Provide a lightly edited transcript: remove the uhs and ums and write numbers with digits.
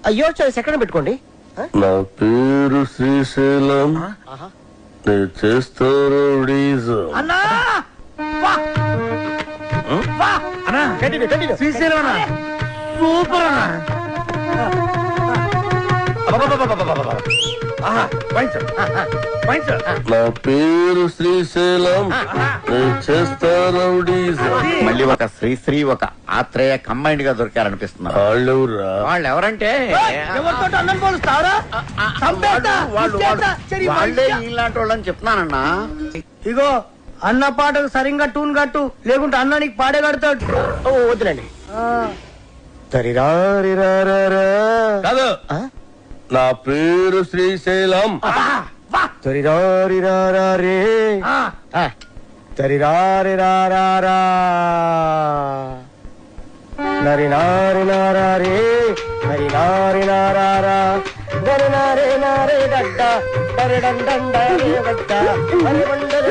అయ్యో సెకండ్ పెట్టుకోండి. నా పేరు శ్రీశైలం, నేను చేస్తాను అన్నా శ్రీశైలం అన్నా సూపర్ అన్నా. నా పేరు శ్రీశైలం, నేను చేస్తాను. మళ్ళీ ఒక శ్రీశ్రీ ఒక ఆత్రేయ కంబైండ్ గా దొరికారనిపిస్తున్నారు. వాళ్ళెవరా? వాళ్ళు ఎవరంటే ఎవరితో అన్నం పోలుస్తావరా? వాళ్ళే ఇలాంటి వాళ్ళని చెప్తున్నానన్నా. ఇగో అన్న పాటకు సరిగ్గా టూన్ కట్టు, లేకుంటే అన్న నీకు పాడే కడతాడు. వద్దులండి. కాదు, నా పేరు శ్రీశైలం. నరి నారి నారే నరి నారి నారా నరి నారే నారే దడ్డ నరి డండ గడ్డ మరి మండలి